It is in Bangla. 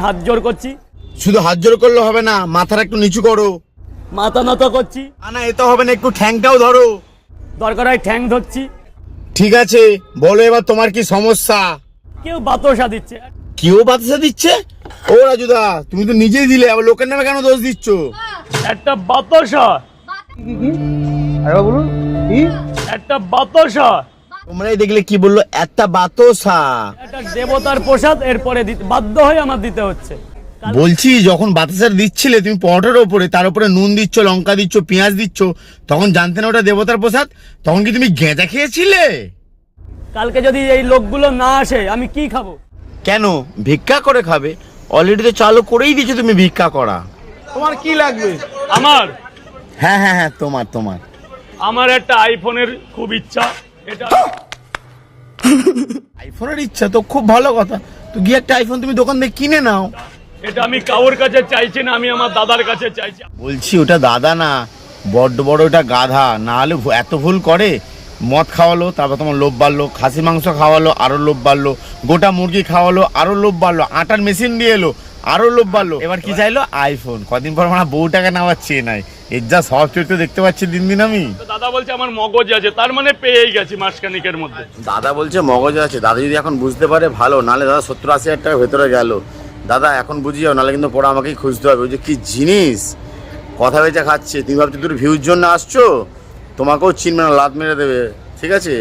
হাত জোর করছি। শুধু হাত জোর করলে হবে না, মাথাটা একটু নিচু করো। মাথা নত করছি। না এ তো হবে না, একটু ঠ্যাংটাও ধরো। দরকার হয় ঠ্যাং ধরছি। ঠিক আছে, বলো এবার তোমার কি সমস্যা? কেউ বাতাসা দিচ্ছে। কেউ বাতাসা দিচ্ছে? ও রাজুদা, তুমি তো নিজেই দিলে, আবার লোকের নামে কেন দোষ দিচ্ছ? একটা বাতাসা। আরে বলুন কি? একটা বাতাসা। তোমরাই দেখলে কি বললো, একটা বাতাসা। একটা দেবতার প্রসাদ, এরপরে বাধ্য হয়ে আমার দিতে হচ্ছে। বলছি যখন বাতাসা দিচ্ছিলে তুমি পরোটার ওপরে, তার উপরে নুন দিচ্ছ, লঙ্কা দিচ্ছ, পেঁয়াজ দিচ্ছ, তখন জানতে না ওটা দেবতার প্রসাদ? তখন কি তুমি গেঁজা খেয়েছিলে? কালকে যদি এই লোকগুলো না আসে আমি কি খাবো? কেন ভিক্ষা করে খাবে? অলরেডি তো চালু করেই দিয়েছো তুমি ভিক্ষা করা। তোমার কি লাগবে? আমার হ্যাঁ হ্যাঁ হ্যাঁ, তোমার তোমার আমার একটা আইফোনের খুব ইচ্ছা। এটা আইফোনের ইচ্ছা তো খুব ভালো কথা, তো গিয়ে একটা আইফোন তুমি দোকান থেকে কিনে নাও। এটা আমি কাউর কাছে চাইছি না, আমি আমার দাদার কাছে চাইছি। বলছি ওটা দাদা না, বড্ড বড় ওটা গাধা, না হলে এত ভুল করে। মদ খাওয়ালো, তারপর তোমার লোভ বাড়লো, খাসি মাংস খাওয়ালো আরো লোভ বাড়লো, গোটা মুরগি খাওয়ালো আরো লোভ বাড়লো, আটার মেশিন দিয়ে এলো আরো লোভ বাড়লো, এবার কি চাইলো? আইফোন। কদিন পর মানে বউটাকে নেওয়ার চেয়ে নাই। এর যা সব চরিত্র দেখতে পাচ্ছি দিন দিন আমি। তো দাদা বলছে আমার মগজ আছে, তার মানে পেয়েই গেছি মাসখানিকের মধ্যে। দাদা বলছে মগজ আছে, দাদা যদি এখন বুঝতে পারে ভালো, নাহলে দাদা 70-80 হাজার টাকা ভেতরে গেল। দাদা এখন বুঝি যাও, নাহলে কিন্তু পরে আমাকেই খুঁজতে হবে। ওই যে কি জিনিস কথা বেচে খাচ্ছে, তুমি ভাবছো তোর ভিউর জন্য আসছো, তোমাকেও চিনবে না, লাত মেরে দেবে। ঠিক আছে।